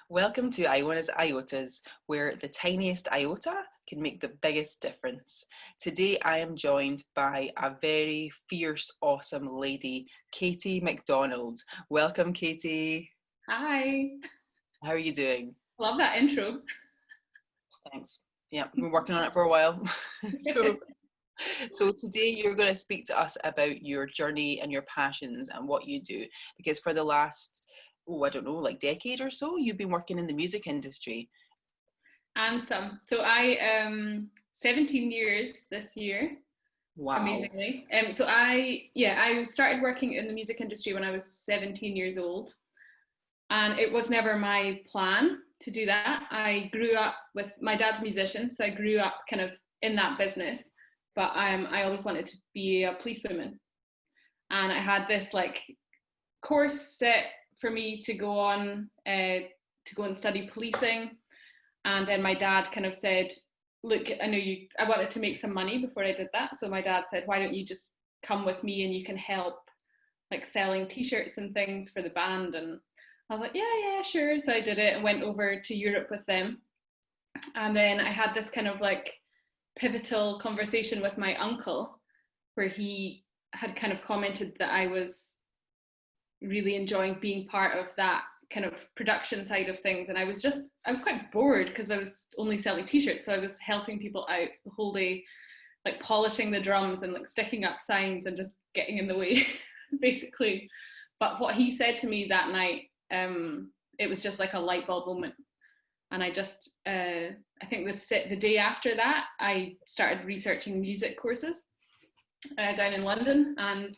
Welcome to Iona's Iotas, where the tiniest iota can make the biggest difference. Today I am joined by a very fierce, awesome lady, Katie MacDonald. Welcome, Katie. Hi. How are you doing? Love that intro. Thanks. Yeah, I've been working on it for a while. so, so today you're going to speak to us about your journey and your passions and what you do, because for the last, I don't know, like decade or so, you've been working in the music industry. And some. So I 17 years this year, Wow. amazingly. So I started working in the music industry when I was 17 years old. And it was never my plan to do that. I grew up with my dad's musician, so I grew up kind of in that business. But I always wanted to be a policewoman. And I had this like course set for me to go on to go and study policing. And then my dad kind of said, look, I wanted to make some money before I did that. So my dad said, why don't you just come with me and you can help like selling t-shirts and things for the band. And I was like, yeah, sure. So I did it and went over to Europe with them. And then I had this kind of like pivotal conversation with my uncle where he had kind of commented that I was really enjoying being part of that kind of production side of things. And I was quite bored because I was only selling t-shirts. So I was helping people out the whole day, like polishing the drums and like sticking up signs and just getting in the way, basically. But what he said to me that night, it was just like a light bulb moment. And I think the day after that, I started researching music courses down in London and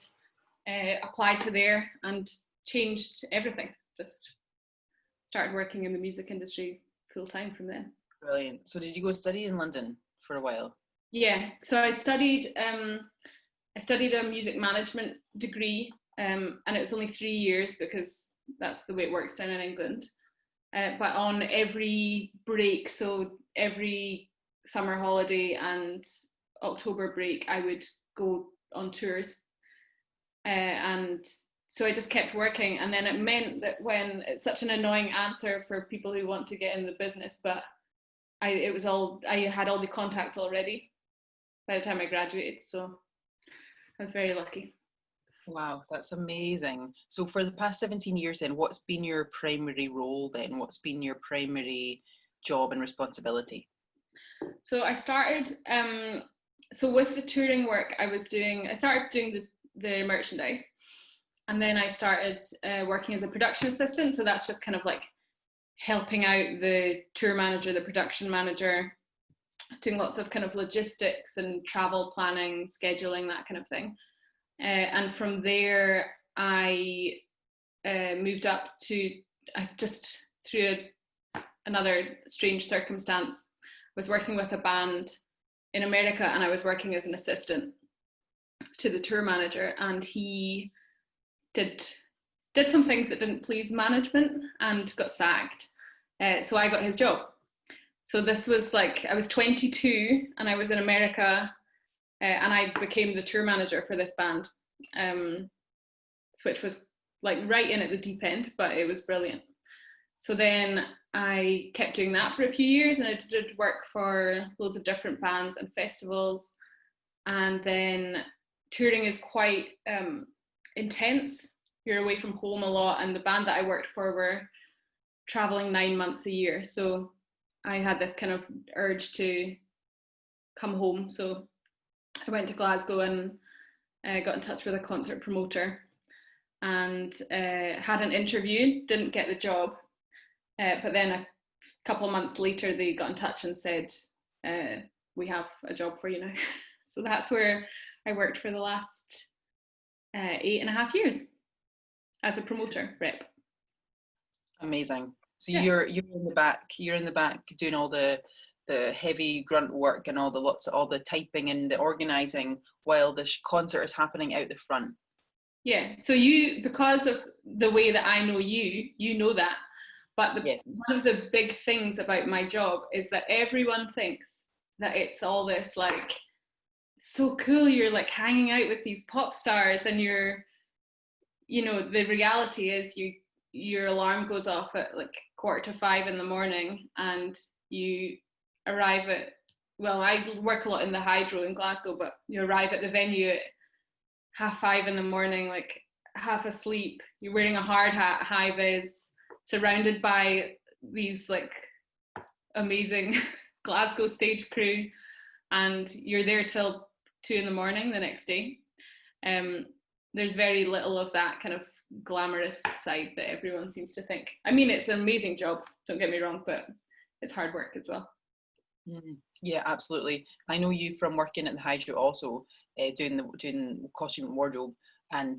applied to there and changed everything. Just started working in the music industry full time from then. Brilliant. So did you go study in London for a while? Yeah, so I studied a music management degree, and it was only 3 years because that's the way it works down in England. But on every break, so every summer holiday and October break, I would go on tours. And so I just kept working. And then it meant that when it's such an annoying answer for people who want to get in the business, but I had all the contacts already by the time I graduated. So I was very lucky. Wow, that's amazing. So for the past 17 years then, what's been your primary role then? What's been your primary job and responsibility? So I started, so with the touring work I started doing the merchandise. And then I started working as a production assistant. So that's just kind of like helping out the tour manager, the production manager, doing lots of kind of logistics and travel planning, scheduling, that kind of thing. And from there, I moved up to, I just through another strange circumstance, was working with a band in America, and I was working as an assistant to the tour manager, and he did some things that didn't please management and got sacked. So I got his job. So this was like, I was 22 and I was in America, and I became the tour manager for this band, which was like right in at the deep end, but it was brilliant. So then I kept doing that for a few years, and I did work for loads of different bands and festivals. And then touring is quite intense. You're away from home a lot, and the band that I worked for were traveling 9 months a year. So I had this kind of urge to come home. So I went to Glasgow and got in touch with a concert promoter and had an interview, didn't get the job. But then a couple of months later, they got in touch and said, we have a job for you now. So that's where I worked for the last 8.5 years as a promoter rep. Amazing. So Yeah. you're in the back doing all the heavy grunt work and all the typing and the organizing while the concert is happening out the front. Yeah. So because of the way that I know you know that. But Yes. one of the big things about my job is that everyone thinks that it's all this like, so cool, you're like hanging out with these pop stars, and the reality is your alarm goes off at like 4:45 in the morning, and you arrive at, well, I work a lot in the Hydro in Glasgow, but you arrive at the venue at 5:30 in the morning, like half asleep. You're wearing a hard hat, high vis, surrounded by these like amazing Glasgow stage crew, and you're there till 2 in the morning the next day. There's very little of that kind of glamorous side that everyone seems to think. I mean, it's an amazing job, don't get me wrong, but it's hard work as well. Yeah, absolutely. I know you from working at the Hydro also, doing costume and wardrobe, and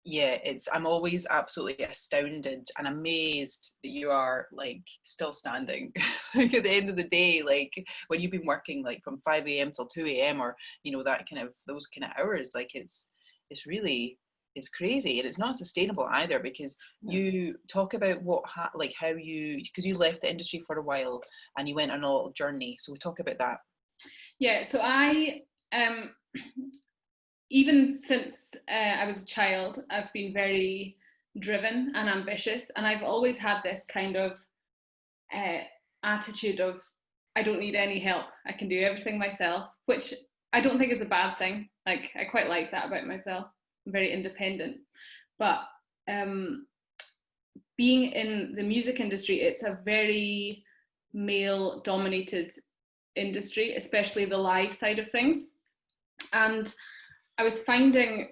yeah, I'm always absolutely astounded and amazed that you are like still standing. Like at the end of the day, like when you've been working like from 5 a.m. till 2 a.m. or that kind of those kind of hours, like it's really, it's crazy, and it's not sustainable either, because you talk about how you, because you left the industry for a while and you went on a little journey, so we talk about that. Yeah, so I even since I was a child, I've been very driven and ambitious, and I've always had this kind of attitude of, I don't need any help, I can do everything myself, which I don't think is a bad thing. Like, I quite like that about myself. I'm very independent. But being in the music industry, it's a very male dominated industry, especially the live side of things. And I was finding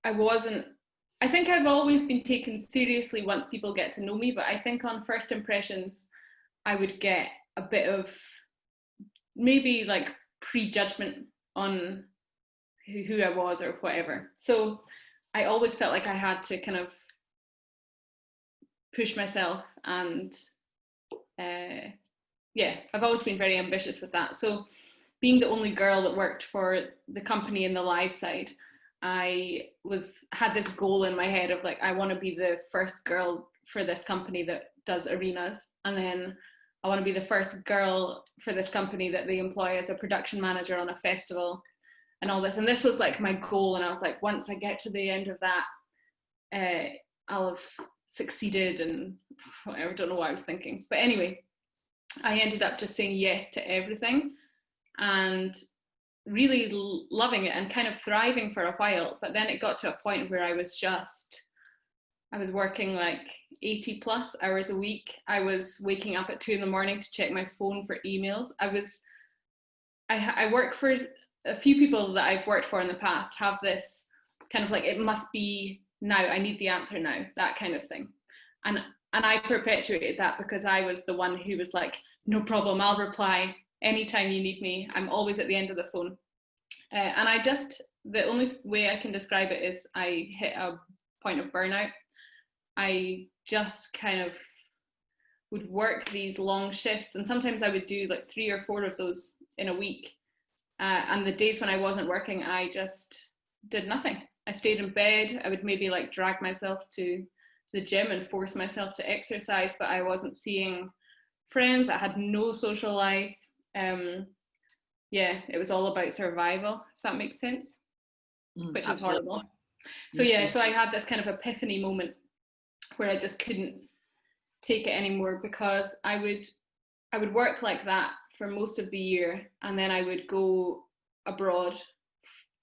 I think I've always been taken seriously once people get to know me, but I think on first impressions, I would get a bit of maybe like prejudgment on who I was or whatever. So I always felt like I had to kind of push myself, and I've always been very ambitious with that. So being the only girl that worked for the company in the live side, I had this goal in my head of like, I want to be the first girl for this company that does arenas, and then I want to be the first girl for this company that they employ as a production manager on a festival, and all this. And this was like my goal, and I was like, once I get to the end of that, I'll have succeeded, and I don't know what I was thinking. But anyway, I ended up just saying yes to everything and really loving it and kind of thriving for a while. But then it got to a point where I was working like 80 plus hours a week. I was waking up at 2 in the morning to check my phone for emails. I work for a few people that I've worked for in the past have this kind of like, it must be now, I need the answer now, that kind of thing. And I perpetuated that because I was the one who was like, no problem, I'll reply anytime you need me. I'm always at the end of the phone. And the only way I can describe it is I hit a point of burnout. I just kind of would work these long shifts, and sometimes I would do like 3 or 4 of those in a week. And the days when I wasn't working, I just did nothing. I stayed in bed. I would maybe like drag myself to the gym and force myself to exercise, but I wasn't seeing friends. I had no social life. It was all about survival, if that makes sense, which is horrible. So so I had this kind of epiphany moment where I just couldn't take it anymore, because I would work like that for most of the year, and then I would go abroad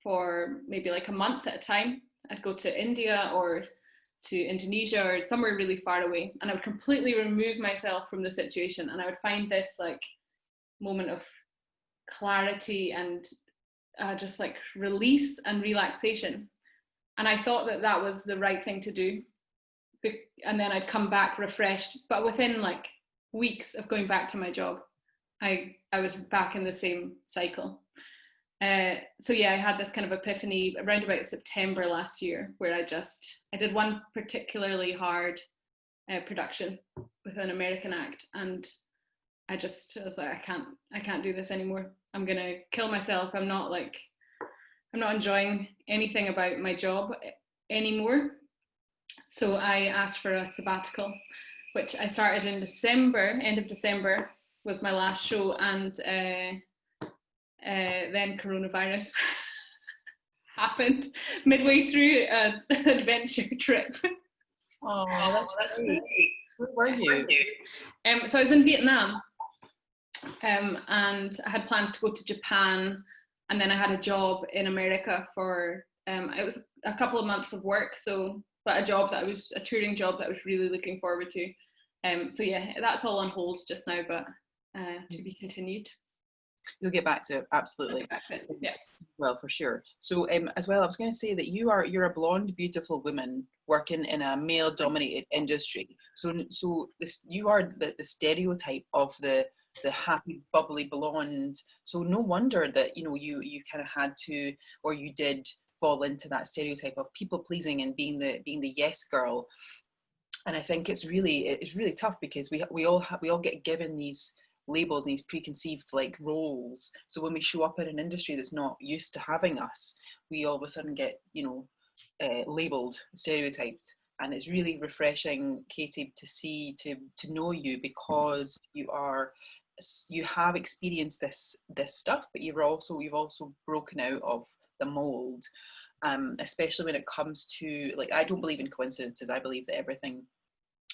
for maybe like a month at a time. I'd go to India or to Indonesia or somewhere really far away, and I would completely remove myself from the situation, and I would find this like moment of clarity and just like release and relaxation. And I thought that that was the right thing to do. And then I'd come back refreshed, but within like weeks of going back to my job, I was back in the same cycle. I had this kind of epiphany around about September last year, where I did one particularly hard production with an American act, and I was like, I can't do this anymore. I'm gonna kill myself. I'm not enjoying anything about my job anymore. So I asked for a sabbatical, which I started in December. End of December was my last show, and then coronavirus happened midway through an adventure trip. Oh, Oh, that's that's great. great. Where were you? So I was in Vietnam, and I had plans to go to Japan, and then I had a job in America for it was a couple of months of work, but a job that I was a touring job that I was really looking forward to. So yeah, that's all on hold just now, but to be continued. You'll get back to it, absolutely. Back to it. Yeah. Well, for sure. So, as well, I was going to say that you're a blonde, beautiful woman working in a male-dominated industry. So you are the stereotype of the happy, bubbly blonde. So no wonder that you kind of had to, or you did fall into that stereotype of people pleasing and being the yes girl. And I think it's really tough because we all get given these labels and these preconceived like roles. So when we show up in an industry that's not used to having us, we all of a sudden get labeled, stereotyped. And it's really refreshing, Katie, to know you, because you have experienced this stuff, but you've also broken out of the mold. Especially when it comes to, like, I don't believe in coincidences. I believe that everything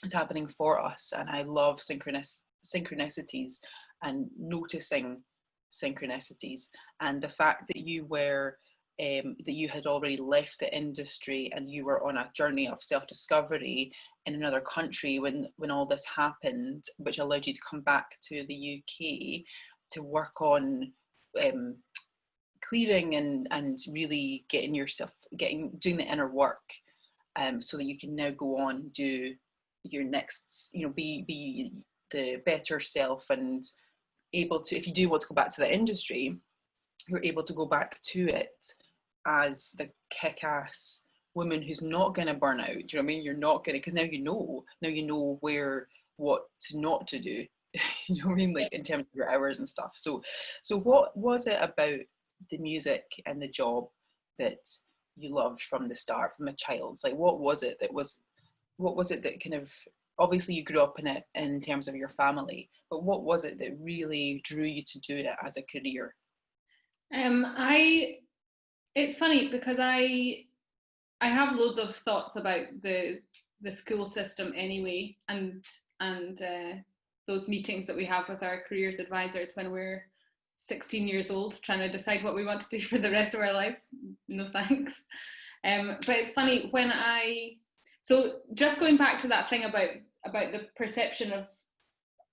is happening for us, and I love synchronicities and noticing synchronicities. And the fact that you had already left the industry and you were on a journey of self-discovery in another country when all this happened, which allowed you to come back to the UK to work on clearing and really doing the inner work, so that you can now go on and do your next, be the better self, and able to, if you do want to go back to the industry, you're able to go back to it as the kick-ass woman who's not going to burn out. Do you know what I mean? You're not going to, because now you know what not to do. You know what I mean? Like, in terms of your hours and stuff. So what was it about the music and the job that you loved from the start, from a child? Like, what was it that kind of, obviously you grew up in it in terms of your family, but what was it that really drew you to do it as a career? It's funny because I have loads of thoughts about the school system anyway, and those meetings that we have with our careers advisors when we're 16 years old, trying to decide what we want to do for the rest of our lives. No thanks. But it's funny so just going back to that thing about the perception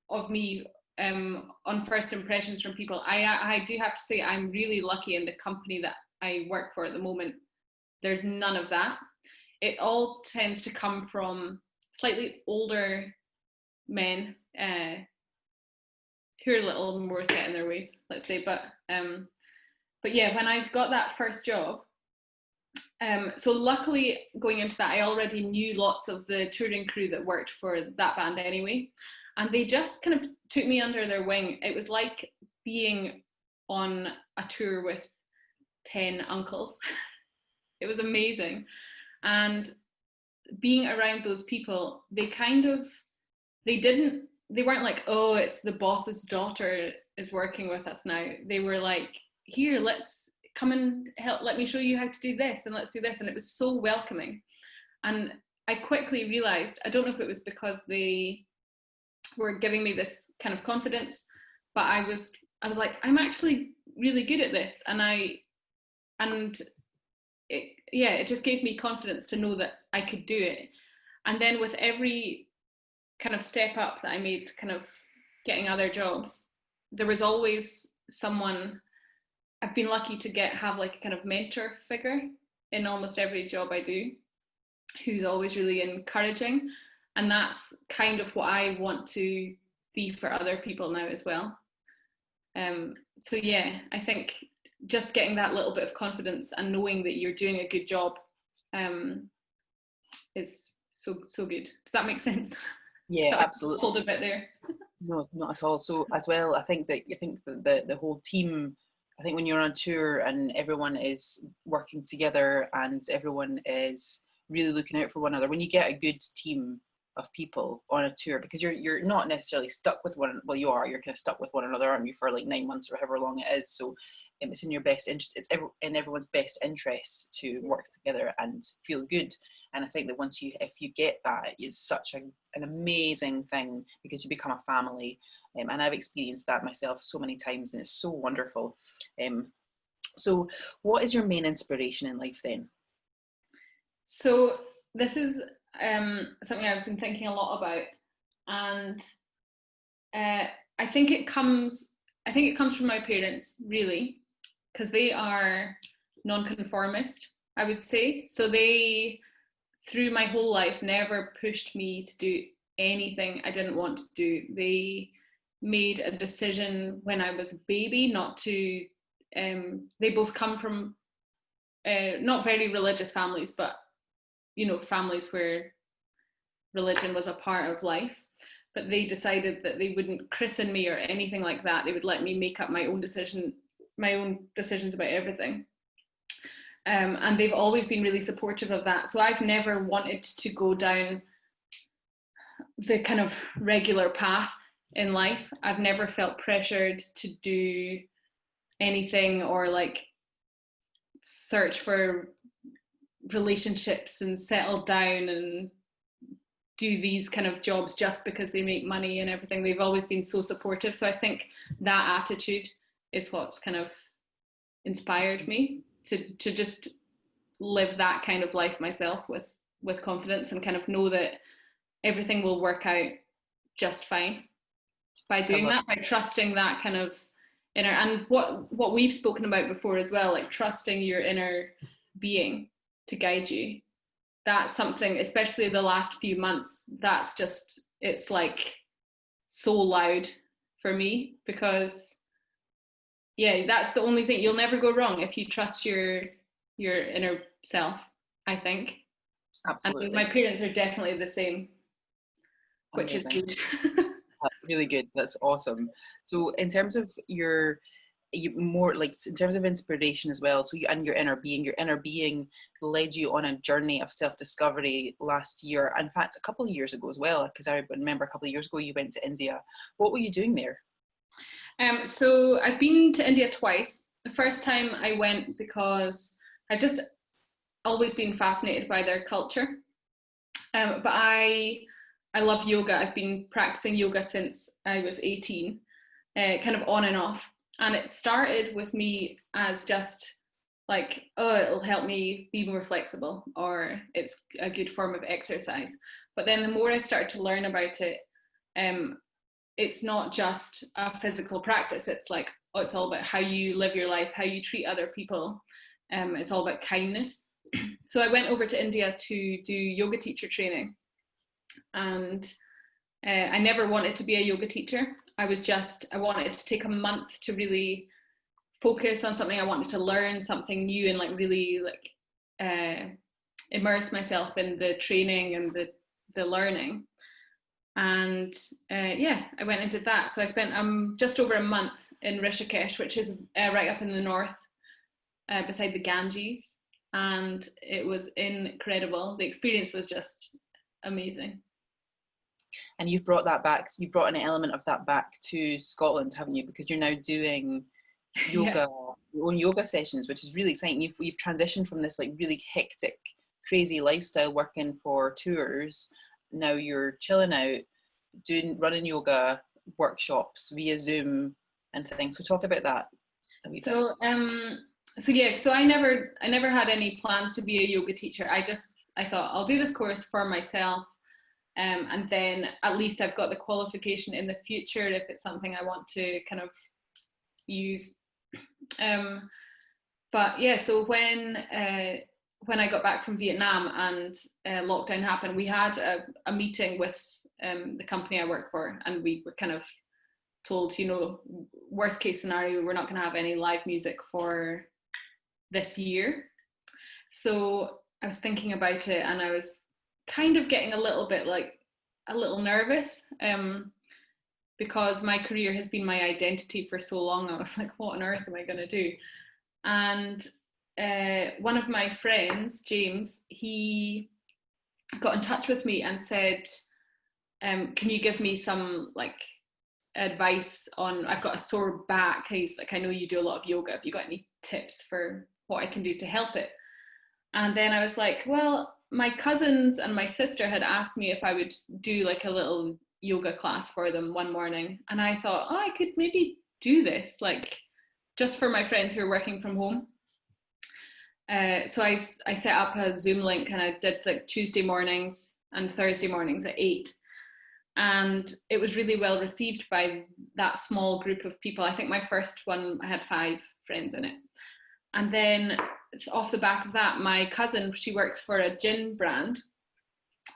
of me on first impressions from people, I do have to say I'm really lucky in the company that I work for at the moment. There's none of that. It all tends to come from slightly older men who are a little more set in their ways, let's say. But yeah, when I got that first job, so luckily going into that, I already knew lots of the touring crew that worked for that band anyway, and they just kind of took me under their wing. It was like being on a tour with 10 uncles. It was amazing. And being around those people, they weren't like, oh, it's the boss's daughter is working with us now. They were like, here, let's come and help, let me show you how to do this, and let's do this. And it was so welcoming. And I quickly realized, I don't know if it was because they were giving me this kind of confidence, but I was like, I'm actually really good at this. And it just gave me confidence to know that I could do it. And then with every kind of step up that I made, kind of getting other jobs, there was always someone. I've been lucky to have like a kind of mentor figure in almost every job I do, who's always really encouraging. And that's kind of what I want to be for other people now as well. So yeah, I think just getting that little bit of confidence and knowing that you're doing a good job is so good. Does that make sense? Yeah, absolutely. Hold a bit there. No, not at all. So as well, I think that the whole team, I think when you're on tour and everyone is working together and everyone is really looking out for one another, when you get a good team of people on a tour, because you're not necessarily stuck with one, well, you're kind of stuck with one another, aren't you, for like 9 months or however long it is. So it's in your best interest, in everyone's best interest to work together and feel good. And I think that if you get that, it's such an amazing thing, because you become a family. And I've experienced that myself so many times, and it's so wonderful. So what is your main inspiration in life then? So this is something I've been thinking a lot about, and I think it comes from my parents, really, because they are nonconformist, I would say. So they, through my whole life, never pushed me to do anything I didn't want to do. They made a decision when I was a baby not to. They both come from not very religious families, but families where religion was a part of life. But they decided that they wouldn't christen me or anything like that. They would let me make up my own decisions about everything. And they've always been really supportive of that. So I've never wanted to go down the kind of regular path in life. I've never felt pressured to do anything or like search for relationships and settle down and do these kind of jobs just because they make money and everything. They've always been so supportive. So I think that attitude is what's kind of inspired me to just live that kind of life myself with confidence, and kind of know that everything will work out just fine by doing that, by trusting that kind of inner, and what we've spoken about before as well, like trusting your inner being to guide you. That's something, especially the last few months, it's like so loud for me, because that's the only thing. You'll never go wrong if you trust your inner self, I think. Absolutely. And my parents are definitely the same, which is good. That's really good. That's awesome. So in terms of in terms of inspiration as well, so your inner being led you on a journey of self-discovery last year. In fact, a couple of years ago as well, because I remember a couple of years ago you went to India. What were you doing there? So I've been to India twice. The first time I went because I've just always been fascinated by their culture. But I love yoga. I've been practicing yoga since I was 18, kind of on and off. And it started with me as just like, oh, it'll help me be more flexible, or it's a good form of exercise. But then the more I started to learn about it, it's not just a physical practice. It's like, it's all about how you live your life, how you treat other people. It's all about kindness. So I went over to India to do yoga teacher training. And I never wanted to be a yoga teacher. I wanted to take a month to really focus on something I wanted to learn, something new, and like really immerse myself in the training and the learning. And I went into that. So I spent just over a month in Rishikesh, which is right up in the north, beside the Ganges. And it was incredible. The experience was just amazing. And you've brought that back. So you've brought an element of that back to Scotland, haven't you? Because you're now doing yoga, your own yoga sessions, which is really exciting. You've transitioned from this like really hectic, crazy lifestyle working for tours. Now you're chilling out, running yoga workshops via Zoom and things. So talk about that a wee bit. So I never had any plans to be a yoga teacher. I thought I'll do this course for myself. And then at least I've got the qualification in the future if it's something I want to kind of use. So when I got back from Vietnam and lockdown happened, we had a meeting with the company I work for, and we were kind of told, worst case scenario, we're not going to have any live music for this year. So I was thinking about it, and I was kind of getting a little nervous, because my career has been my identity for so long. I was like, what on earth am I going to do? And one of my friends, James, he got in touch with me and said, can you give me some like advice on, I've got a sore back. He's like, I know you do a lot of yoga. Have you got any tips for what I can do to help it? And then I was like, well, my cousins and my sister had asked me if I would do like a little yoga class for them one morning, and I thought, oh, I could maybe do this, like just for my friends who are working from home. So I set up a Zoom link, and I did like Tuesday mornings and Thursday mornings at 8. And it was really well received by that small group of people. I think my first one, I had 5 friends in it. And then off the back of that, my cousin, she works for a gin brand,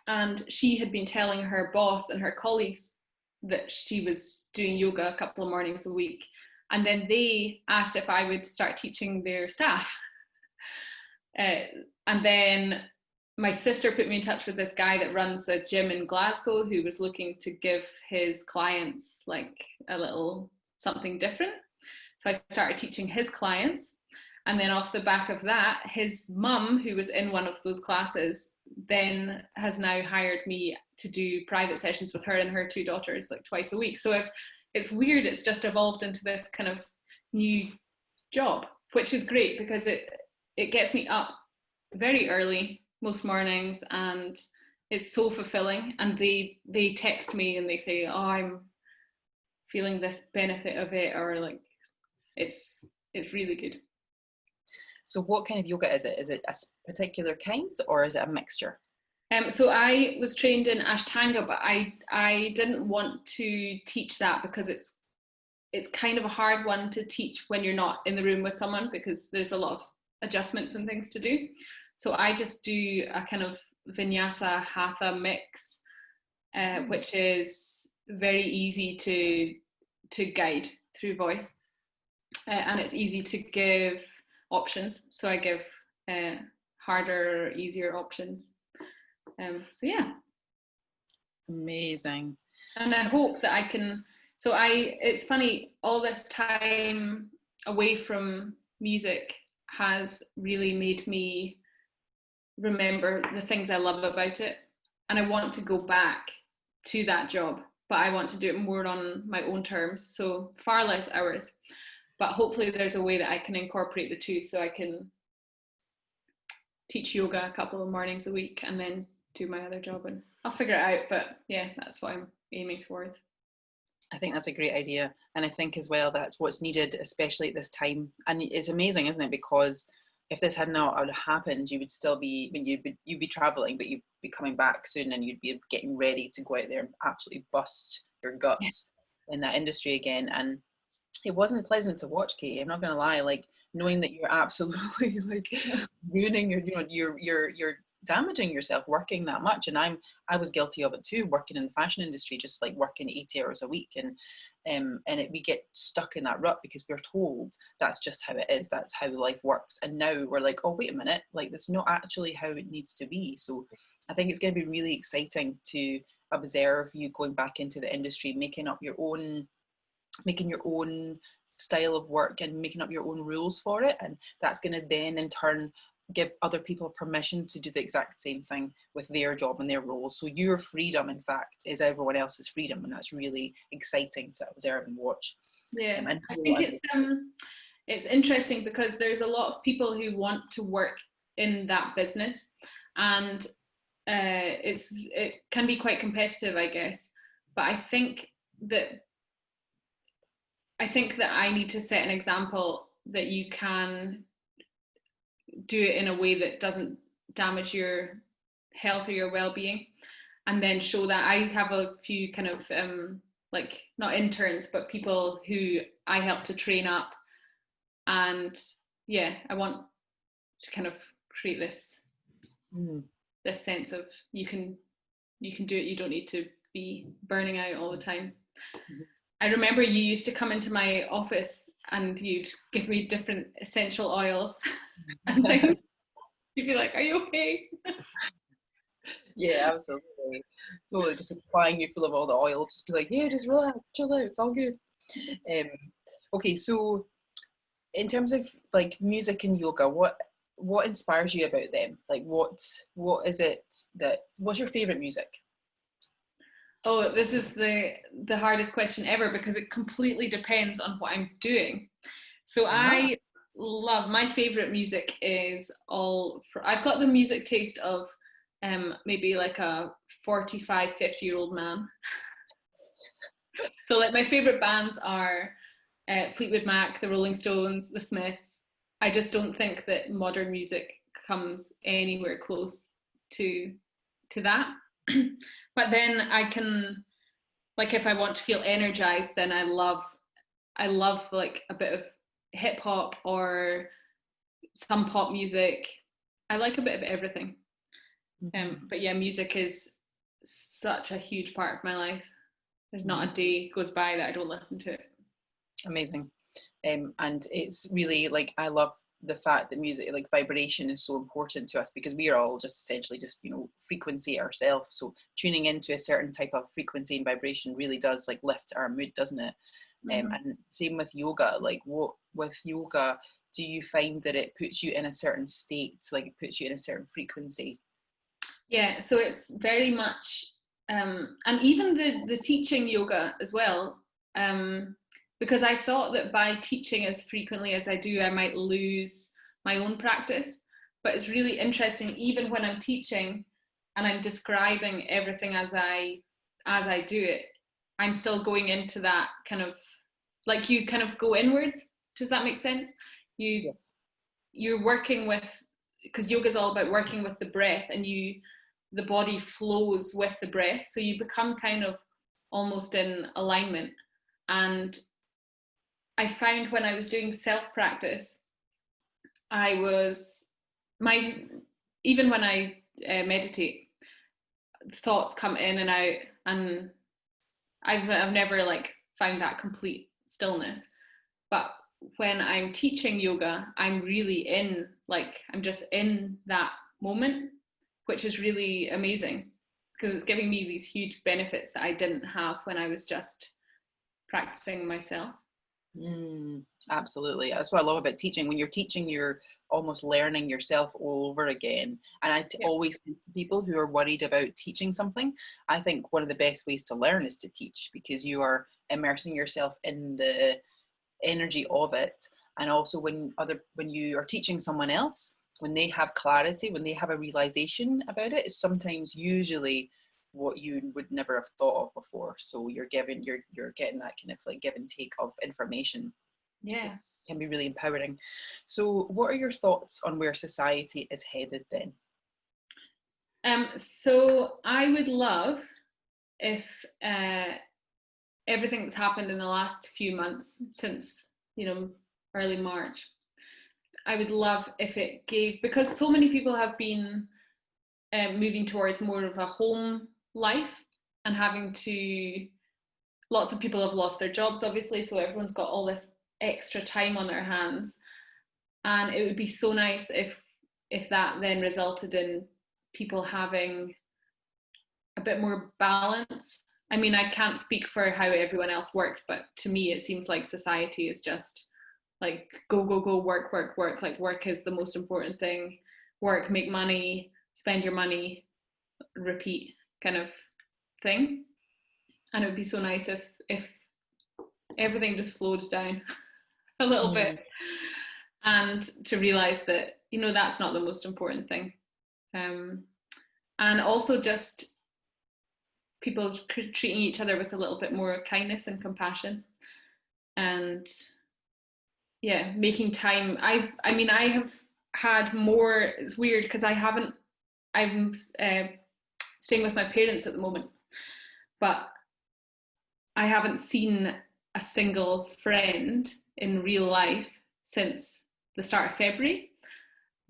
and she had been telling her boss and her colleagues that she was doing yoga a couple of mornings a week. And then they asked if I would start teaching their staff. And then my sister put me in touch with this guy that runs a gym in Glasgow, who was looking to give his clients like a little something different. So I started teaching his clients. And then off the back of that, his mum, who was in one of those classes, then has now hired me to do private sessions with her and her 2 daughters like twice a week. So it's weird, it's just evolved into this kind of new job, which is great because it gets me up very early most mornings, and it's so fulfilling. And they text me and they say, oh, I'm feeling this benefit of it, or like it's really good. So what kind of yoga is it? Is it a particular kind, or is it a mixture? So I was trained in Ashtanga, but I didn't want to teach that because it's kind of a hard one to teach when you're not in the room with someone, because there's a lot of adjustments and things to do. So I just do a kind of vinyasa hatha mix, which is very easy to guide through voice, and it's easy to give options. So I give harder, easier options. So yeah. Amazing. And I hope that I can. So it's funny, all this time away from music has really made me remember the things I love about it. And I want to go back to that job, but I want to do it more on my own terms. So far less hours, but hopefully there's a way that I can incorporate the two, so I can teach yoga a couple of mornings a week and then do my other job, and I'll figure it out. But yeah, that's what I'm aiming towards. I think that's a great idea, and I think as well that's what's needed, especially at this time. And it's amazing, isn't it? Because if this had not happened, you would still be, when you'd be traveling, but you'd be coming back soon, and you'd be getting ready to go out there and absolutely bust your guts in that industry again. And it wasn't pleasant to watch, Katie. I'm not going to lie. Like, knowing that you're absolutely like ruining you're damaging yourself working that much. And I was guilty of it too, working in the fashion industry, just like working 80 hours a week. And we get stuck in that rut because we're told that's just how it is, that's how life works. And now we're like, oh, wait a minute, like that's not actually how it needs to be. So I think it's going to be really exciting to observe you going back into the industry, making your own style of work and making up your own rules for it. And that's going to then in turn give other people permission to do the exact same thing with their job and their roles. So your freedom, in fact, is everyone else's freedom, and that's really exciting to observe and watch. Yeah, I think it's interesting because there's a lot of people who want to work in that business, and it can be quite competitive, I guess. But I think that I need to set an example that you can do it in a way that doesn't damage your health or your well-being, and then show that. I have a few kind of like not interns, but people who I help to train up, and yeah, I want to kind of create this this sense of you can do it. You don't need to be burning out all the time. I remember you used to come into my office and you'd give me different essential oils, and then you'd be like, "Are you okay?" Yeah, absolutely. Totally, just applying you full of all the oils, just be like, yeah, just relax, chill out, it's all good. Okay, so in terms of like music and yoga, what inspires you about them? Like, what is it what's your favorite music? Oh, this is the hardest question ever, because it completely depends on what I'm doing. So I love, my favorite music is I've got the music taste of maybe like a 45, 50-year-old man. So like my favorite bands are Fleetwood Mac, the Rolling Stones, the Smiths. I just don't think that modern music comes anywhere close to that. But then I can, like, if I want to feel energized, then I love like a bit of hip hop or some pop music. I like a bit of everything. But yeah, music is such a huge part of my life. There's not a day goes by that I don't listen to it. Amazing. And it's really like, I love the fact that music, like vibration, is so important to us, because we are all just essentially just, you know, frequency ourselves. So tuning into a certain type of frequency and vibration really does like lift our mood, doesn't it? And same with yoga. Like, what with yoga, do you find that it puts you in a certain state, like it puts you in a certain frequency? Yeah, so it's very much, and even the teaching yoga as well, because I thought that by teaching as frequently as I do, I might lose my own practice. But it's really interesting, even when I'm teaching and I'm describing everything as I do it, I'm still going into that kind of, like, you kind of go inwards. Does that make sense? Yes. You're working with, because yoga is all about working with the breath, and the body flows with the breath, so you become kind of almost in alignment. And I found when I was doing self practice, even when I meditate, thoughts come in and out, and I've never like found that complete stillness. But when I'm teaching yoga, I'm really I'm just in that moment, which is really amazing, because it's giving me these huge benefits that I didn't have when I was just practicing myself. Absolutely. That's what I love about teaching. When you're teaching, you're almost learning yourself all over again. And always say to people who are worried about teaching something, I think one of the best ways to learn is to teach, because you are immersing yourself in the energy of it. And also when you are teaching someone else, when they have clarity, when they have a realization about it, it's sometimes usually what you would never have thought of before. So you're getting that kind of like give and take of information. Yeah, it can be really empowering. So what are your thoughts on where society is headed then? So I would love if everything that's happened in the last few months, since, you know, early March, I would love if it gave, because so many people have been moving towards more of a home life, and lots of people have lost their jobs, obviously, so everyone's got all this extra time on their hands. And it would be so nice if that then resulted in people having a bit more balance. I mean, I can't speak for how everyone else works, but to me it seems like society is just like go work, like work is the most important thing. Work, make money, spend your money, repeat kind of thing. And it would be so nice if everything just slowed down a little bit, and to realize that, you know, that's not the most important thing. And also just people treating each other with a little bit more kindness and compassion, and yeah, making time. I mean, I have had more, it's weird because I'm staying with my parents at the moment, but I haven't seen a single friend in real life since the start of February.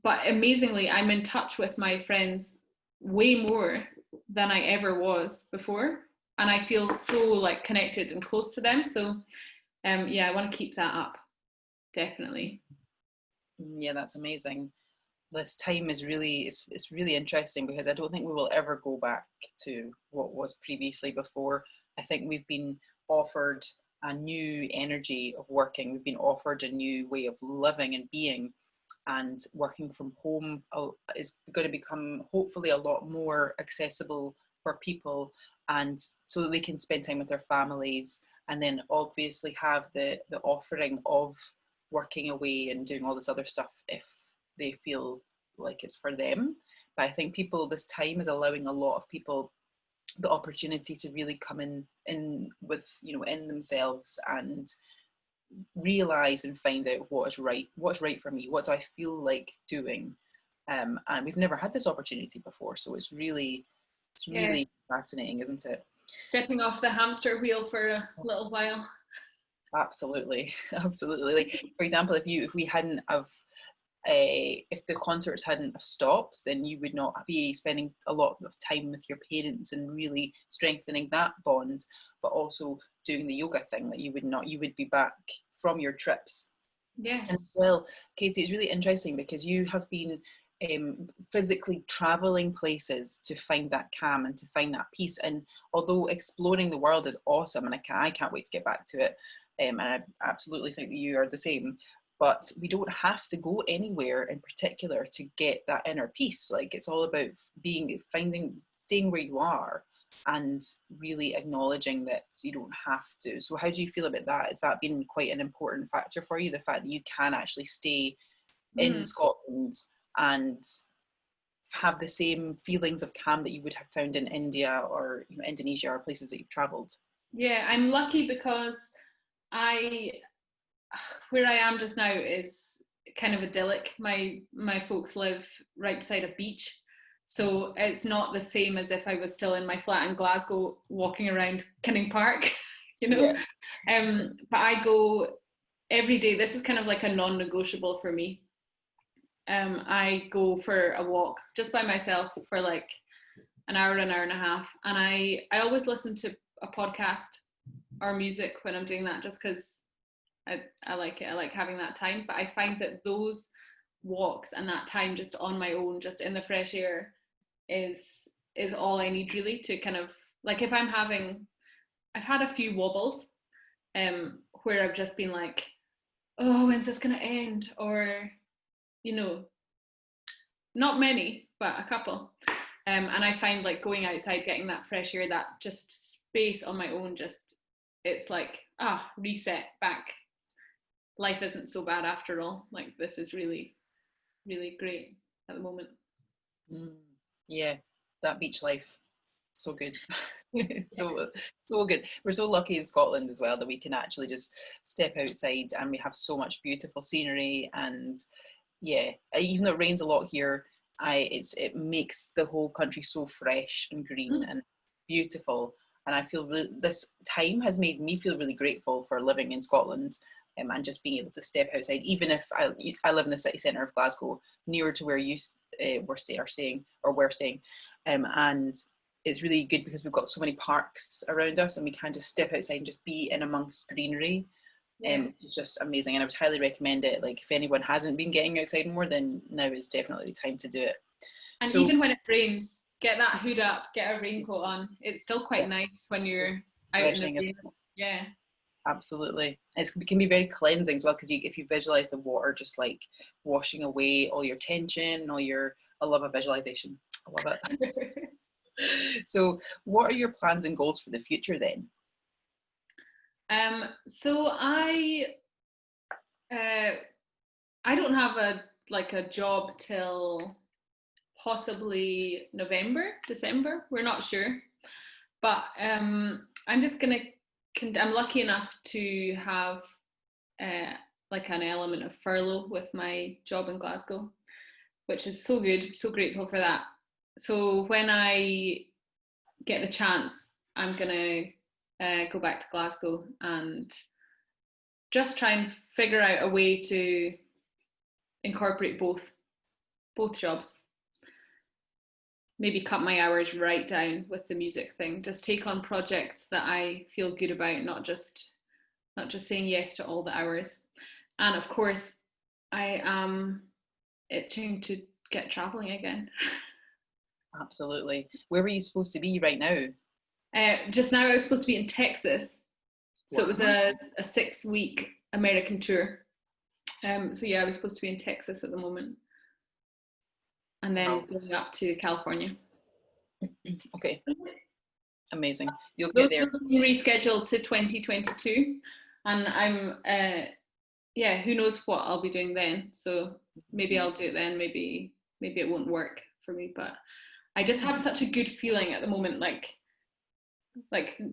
But amazingly, I'm in touch with my friends way more than I ever was before. And I feel so like connected and close to them. So yeah, I want to keep that up, definitely. Yeah, that's amazing. This time is really, it's really interesting, because I don't think we will ever go back to what was previously before. I think we've been offered a new energy of working. We've been offered a new way of living and being, and working from home is going to become hopefully a lot more accessible for people, and so that they can spend time with their families, and then obviously have the offering of working away and doing all this other stuff if they feel like it's for them. But I think this time is allowing a lot of people the opportunity to really come in with, in themselves and realize and find out what's right for me, what do I feel like doing. And we've never had this opportunity before, so it's really fascinating, isn't it? Stepping off the hamster wheel for a little while. Absolutely. Like, for example, if we hadn't have if the concerts hadn't have stopped, then you would not be spending a lot of time with your parents and really strengthening that bond, but also doing the yoga thing that you would be back from your trips. Yeah. And well, Katie, it's really interesting because you have been physically traveling places to find that calm and to find that peace. And although exploring the world is awesome, and I can't wait to get back to it, and I absolutely think that you are the same, but we don't have to go anywhere in particular to get that inner peace. Like, it's all about staying where you are and really acknowledging that you don't have to. So how do you feel about that? Has that been quite an important factor for you, the fact that you can actually stay in Scotland and have the same feelings of calm that you would have found in India or Indonesia or places that you've traveled? Yeah, I'm lucky because where I am just now is kind of idyllic. My folks live right beside a beach, so it's not the same as if I was still in my flat in Glasgow walking around Kinning Park, Yeah. But I go every day. This is kind of like a non-negotiable for me. I go for a walk just by myself for like an hour and a half, and I always listen to a podcast or music when I'm doing that, just because I like it. I like having that time. But I find that those walks and that time just on my own, just in the fresh air, is all I need really to kind of, like, if I've had a few wobbles where I've just been like, oh, when's this gonna end? Or, not many, but a couple. And I find like going outside, getting that fresh air, that just space on my own, it's like, reset back. Life isn't so bad after all. Like, this is really, really great at the moment. Yeah, that beach life, so good. so good. We're so lucky in Scotland as well that we can actually just step outside and we have so much beautiful scenery. And yeah, even though it rains a lot here, it makes the whole country so fresh and green and beautiful. And I feel this time has made me feel really grateful for living in Scotland, and just being able to step outside, even if I live in the city centre of Glasgow, nearer to where you were staying. And it's really good because we've got so many parks around us and we can just step outside and just be in amongst greenery. It's just amazing, and I would highly recommend it. Like, if anyone hasn't been getting outside more, then now is definitely the time to do it. And even when it rains, get that hood up, get a raincoat on. It's still quite nice when you're out in the rain. Yeah. Absolutely. It can be very cleansing as well, because if you visualize the water just like washing away all your tension, I love a visualization. I love it. So what are your plans and goals for the future then? So I don't have a job till possibly November, December. We're not sure, but I'm just gonna. I'm lucky enough to have like an element of furlough with my job in Glasgow, which is so good. So grateful for that. So when I get the chance, I'm gonna go back to Glasgow and just try and figure out a way to incorporate both jobs. Maybe cut my hours right down with the music thing. Just take on projects that I feel good about, not just saying yes to all the hours. And of course, I am itching to get traveling again. Absolutely. Where were you supposed to be right now? Just now I was supposed to be in Texas. So It was a 6-week American tour. So yeah, I was supposed to be in Texas at the moment. And then going up to California. Okay. Amazing. You'll get there. Rescheduled to 2022. And I'm, who knows what I'll be doing then. So maybe I'll do it then. Maybe it won't work for me, but I just have such a good feeling at the moment, like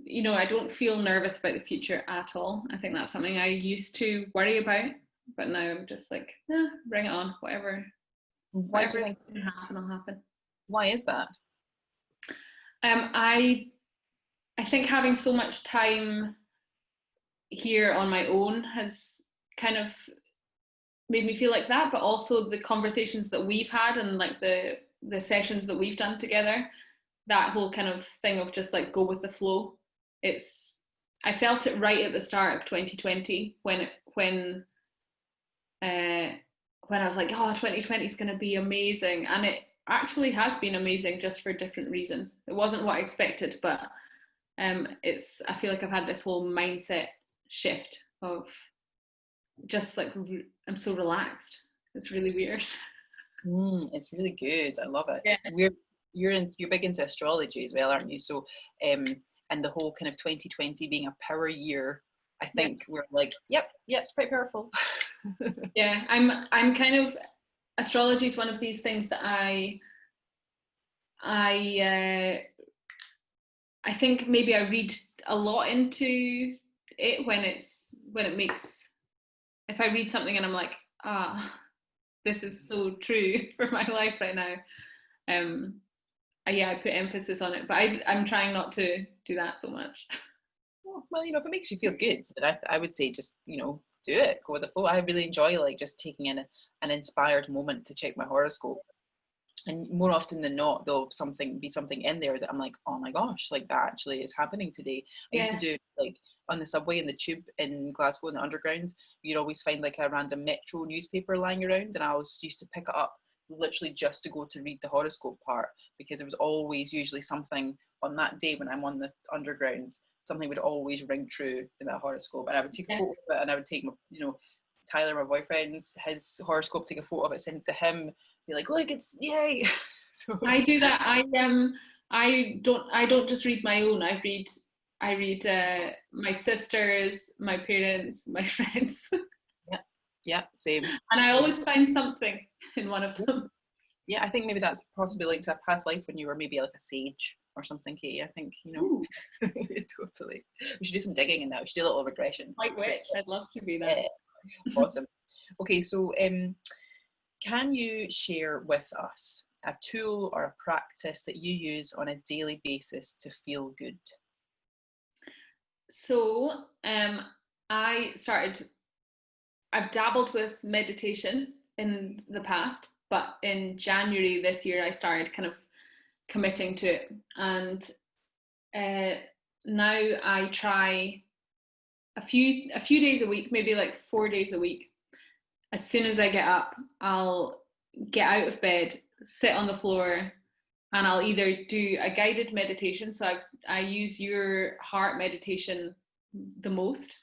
you know, I don't feel nervous about the future at all. I think that's something I used to worry about, but now I'm just like, bring it on. Whatever Why do you think? can happen will happen. Why is that? I think having so much time here on my own has kind of made me feel like that, but also the conversations that we've had and like the sessions that we've done together, that whole kind of thing of just like go with the flow. I felt it right at the start of 2020 when I was like, oh, 2020 is going to be amazing, and it actually has been amazing, just for different reasons. It wasn't what I expected, but I feel like I've had this whole mindset shift of just like I'm so relaxed. It's really weird. It's really good. I love it. Yeah. You're big into astrology as well, aren't you? So and the whole kind of 2020 being a power year, I think we're like, yep, it's quite powerful. Yeah, I'm kind of, astrology is one of these things that I think maybe I read a lot into it if I read something and I'm like, this is so true for my life right now. I put emphasis on it, but I'm trying not to do that so much. Well, if it makes you feel good, then I would say just, do it, go with the flow. I really enjoy like just taking in an inspired moment to check my horoscope. And more often than not, there'll be something in there that I'm like, oh my gosh, like that actually is happening today. I used to do like on the subway and the tube in Glasgow in the underground, you'd always find like a random Metro newspaper lying around, and I always used to pick it up literally just to go to read the horoscope part, because there was always usually something on that day when I'm on the underground, something would always ring true in that horoscope, and I would take a photo of it, and I would take my, Tyler, my boyfriend's, his horoscope, take a photo of it, send it to him, be like, look, it's yay. So I do that. I don't just read my own. I read my sisters, my parents, my friends. Yeah, same. And I always find something in one of them. Yeah, I think maybe that's possibly linked to a past life when you were maybe like a sage or something, Katie. I think, totally. We should do some digging in that. We should do a little regression. Like which? I'd love to be that. Awesome. Okay, so can you share with us a tool or a practice that you use on a daily basis to feel good? So I've dabbled with meditation in the past, but in January this year I started kind of committing to it, and now I try a few days a week, maybe like 4 days a week. As soon as I get up, I'll get out of bed, sit on the floor, and I'll either do a guided meditation. So I use your heart meditation the most.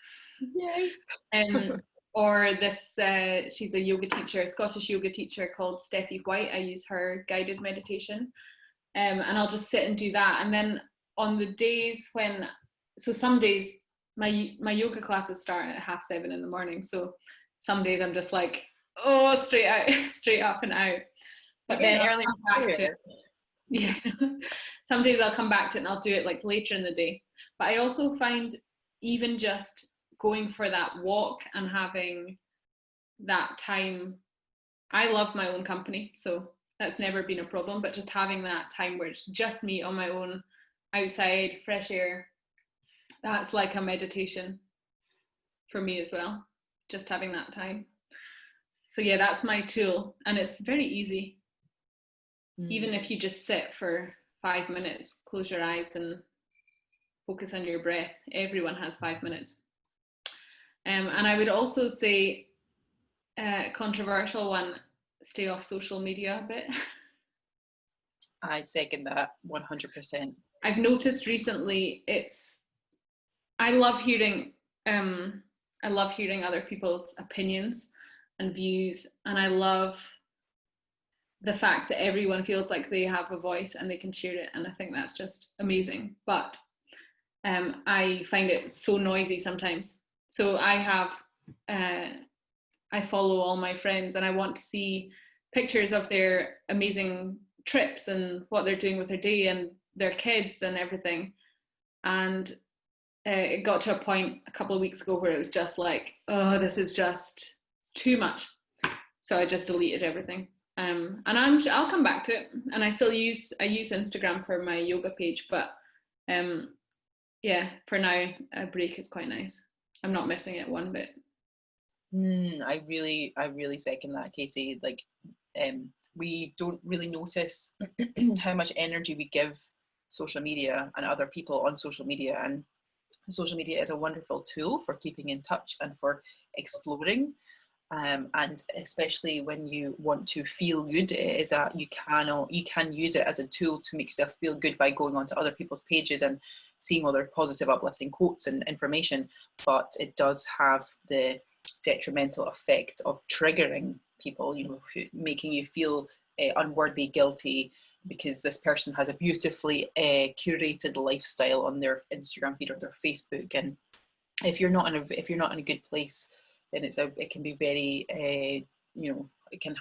Yay. Or this, she's a yoga teacher, a Scottish yoga teacher called Steffi White. I use her guided meditation. And I'll just sit and do that. And then on the days some days my yoga classes start at 7:30 in the morning. So some days I'm just like, straight up and out. But then I'll come back to it. Yeah. Some days I'll come back to it and I'll do it like later in the day. But I also find even just going for that walk and having that time, I love my own company, so that's never been a problem, but just having that time where it's just me on my own, outside, fresh air, that's like a meditation for me as well, just having that time. So yeah, that's my tool, and it's very easy. Even if you just sit for 5 minutes, close your eyes and focus on your breath. Everyone has 5 minutes. And I would also say, controversial one, stay off social media a bit. I second that 100%. I've noticed recently I love hearing other people's opinions and views, and I love the fact that everyone feels like they have a voice and they can share it, and I think that's just amazing. But I find it so noisy sometimes. So I follow all my friends, and I want to see pictures of their amazing trips and what they're doing with their day and their kids and everything. And it got to a point a couple of weeks ago where it was just like, oh, this is just too much. So I just deleted everything. And I'll come back to it. And I use Instagram for my yoga page, but yeah, for now a break is quite nice. I'm not missing it one bit. I really second that, Katie. Like, we don't really notice how much energy we give social media and other people on social media, and social media is a wonderful tool for keeping in touch and for exploring, and especially when you want to feel good, you can use it as a tool to make yourself feel good by going onto other people's pages and seeing all their positive uplifting quotes and information, but it does have the detrimental effect of triggering people, making you feel unworthy, guilty, because this person has a beautifully curated lifestyle on their Instagram feed or their Facebook, and if you're not in a good place, then it can be very it can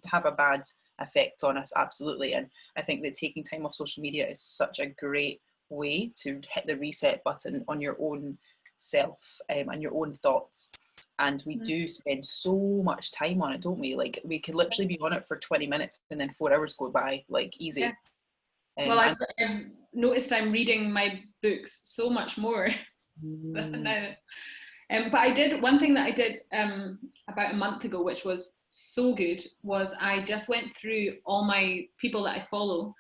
have a bad effect on us, absolutely. And I think that taking time off social media is such a great way to hit the reset button on your own self, and your own thoughts. And we do spend so much time on it, don't we? Like, we could literally be on it for 20 minutes and then 4 hours go by, like, easy. Yeah. Well, I've noticed I'm reading my books so much more now. But I did one thing that I did about a month ago, which was so good, was I just went through all my people that I follow,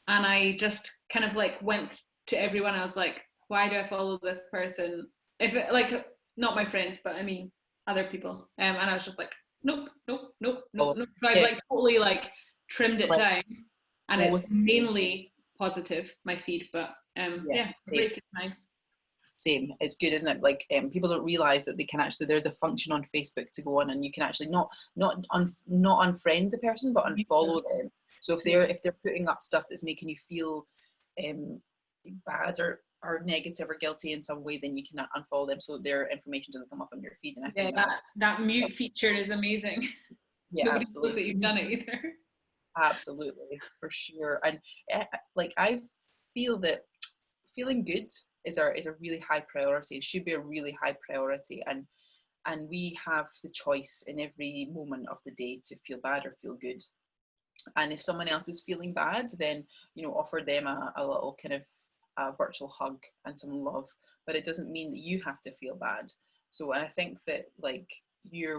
and I just kind of like went to everyone. I was like, why do I follow this person? If it, like, not my friends, but I mean other people. And I was just like, nope. So I've like totally like trimmed it down, and it's mainly positive, my feed. But yeah, break is nice. Same, it's good, isn't it? Like, people don't realize that they can actually, there's a function on Facebook to go on and you can actually not unfriend the person, but unfollow them. So if they're putting up stuff that's making you feel bad or negative or guilty in some way, then you can unfollow them so their information doesn't come up on your feed. And I think that mute feature is amazing. Yeah, nobody absolutely. knows that you've done it either. Absolutely, for sure. And like, I feel that feeling good is a really high priority. It should be a really high priority, and we have the choice in every moment of the day to feel bad or feel good. And if someone else is feeling bad, then offer them a little kind of a virtual hug and some love, but it doesn't mean that you have to feel bad. So, and I think that, like,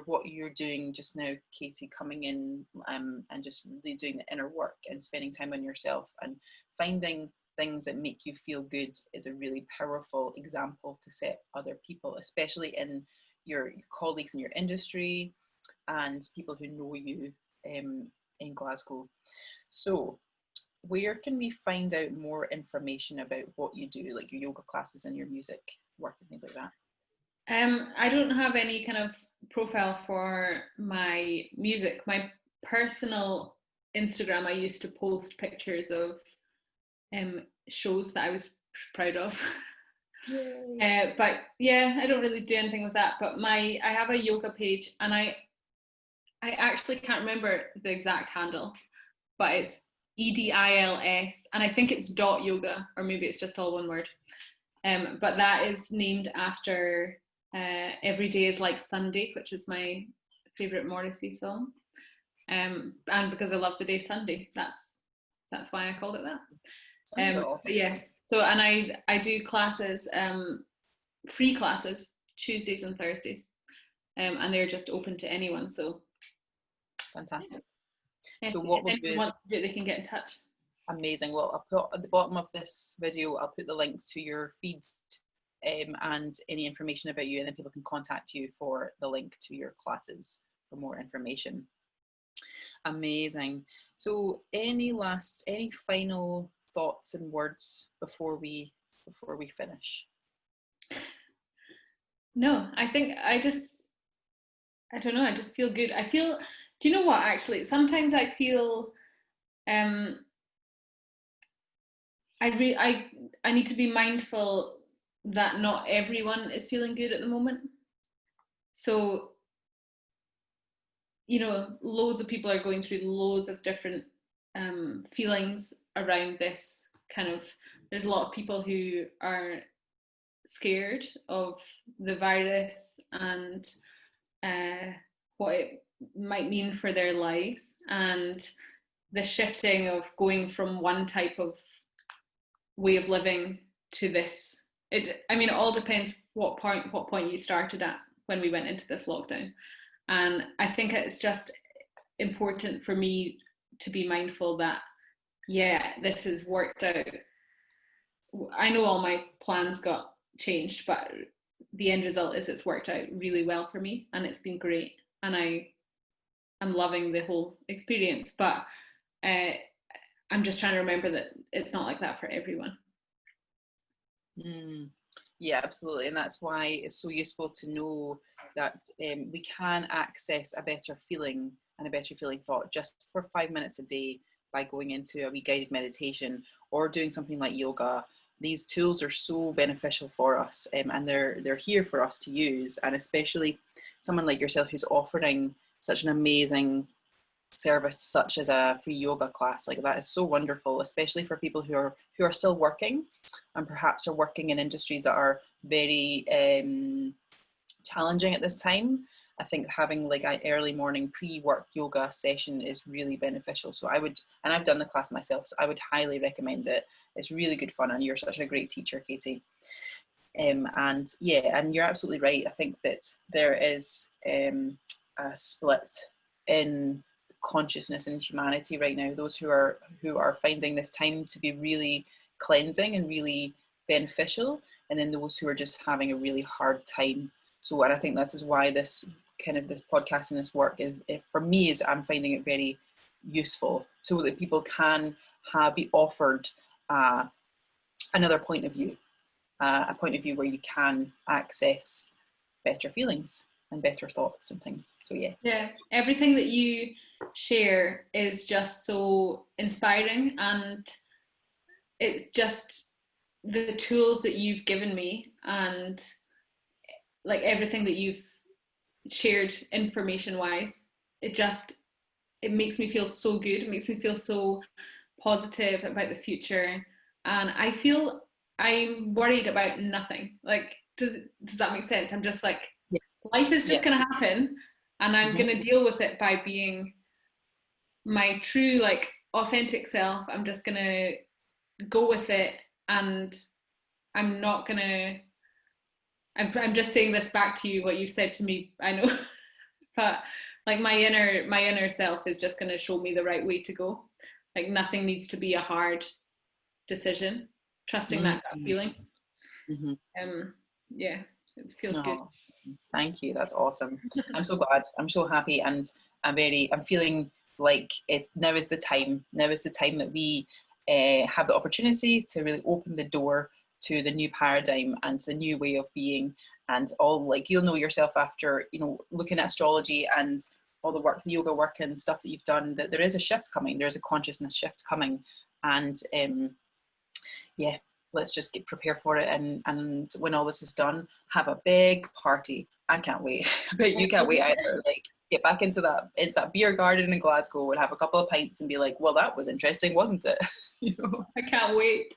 what you're doing just now, Katie, coming in and just really doing the inner work and spending time on yourself and finding things that make you feel good is a really powerful example to set other people, especially in your colleagues in your industry and people who know you in Glasgow. So where can we find out more information about what you do, like your yoga classes and your music work and things like that? I don't have any kind of profile for my music. My personal Instagram, I used to post pictures of shows that I was proud of. But yeah, I don't really do anything with that. But I have a yoga page, and I actually can't remember the exact handle, but it's EDILS, and I think it's .yoga, or maybe it's just all one word. But that is named after Every Day is Like Sunday, which is my favorite Morrissey song. And because I love the day Sunday, that's why I called it that. Awesome. Yeah. So, and I do classes, free classes, Tuesdays and Thursdays, and they're just open to anyone. So fantastic. Yeah. So what we'll do, wants to do, they can get in touch. Amazing. Well, I'll put at the bottom of this video, I'll put the links to your feed and any information about you, and then people can contact you for the link to your classes for more information. Amazing. So any final thoughts and words before we finish? No, I think I don't know, I just feel good. Do you know what, actually, sometimes I feel I need to be mindful that not everyone is feeling good at the moment. So, loads of people are going through loads of different feelings around this kind of, there's a lot of people who are scared of the virus and what it might mean for their lives, and the shifting of going from one type of way of living to this. It all depends what point you started at when we went into this lockdown. And I think it's just important for me to be mindful that, yeah, this has worked out. I know all my plans got changed, but the end result is it's worked out really well for me, and it's been great, and I'm loving the whole experience. But I'm just trying to remember that it's not like that for everyone. Yeah, absolutely. And that's why it's so useful to know that we can access a better feeling and a better feeling thought just for 5 minutes a day by going into a wee guided meditation or doing something like yoga. These tools are so beneficial for us, and they're here for us to use. And especially someone like yourself who's offering such an amazing service such as a free yoga class, like that is so wonderful, especially for people who are still working and perhaps are working in industries that are very challenging at this time. I think having like an early morning pre-work yoga session is really beneficial. So I would, and I've done the class myself, so I would highly recommend it. It's really good fun, and you're such a great teacher, Katie. And yeah, and you're absolutely right. I think that there is a split in consciousness and humanity right now. Those who are finding this time to be really cleansing and really beneficial, and then those who are just having a really hard time. So, and I think this is why this podcast and this work is, for me, is I'm finding it very useful, so that people can be offered another point of view, a point of view where you can access better feelings and better thoughts and things. So yeah, everything that you share is just so inspiring, and it's just the tools that you've given me, and like everything that you've shared information wise, it makes me feel so good. It makes me feel so positive about the future, and I feel I'm worried about nothing. Like, does that make sense? I'm just like, life is just going to happen, and I'm going to deal with it by being my true, like, authentic self. I'm just going to go with it, and I'm not going to, I'm just saying this back to you, what you said to me, I know, but like my inner self is just going to show me the right way to go. Like, nothing needs to be a hard decision, trusting that gut feeling. Yeah, it feels good. Thank you, that's awesome. I'm so glad, I'm so happy, and I'm feeling like now is the time that we have the opportunity to really open the door to the new paradigm and the new way of being. And all, like, you'll know yourself after, you know, looking at astrology and all the work, the yoga work and stuff that you've done, that there is a shift coming, there's a consciousness shift coming. And yeah, let's just get prepared for it, and when all this is done, have a big party. I can't wait. I bet you can't wait either. Like, get back into that beer garden in Glasgow and have a couple of pints and be like, well, that was interesting, wasn't it? You know? I can't wait.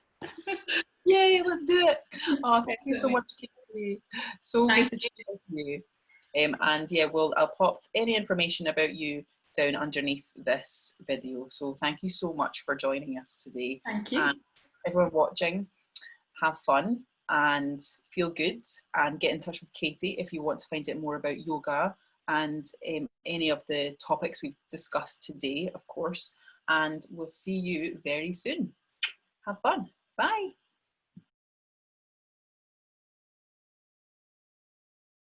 Yay, let's do it. Oh, thank you so much, Katie. So good to chat with you. And yeah, I'll pop any information about you down underneath this video. So thank you so much for joining us today. Thank you. And everyone watching, have fun and feel good, and get in touch with Katie if you want to find out more about yoga and any of the topics we've discussed today, of course. And we'll see you very soon. Have fun. Bye.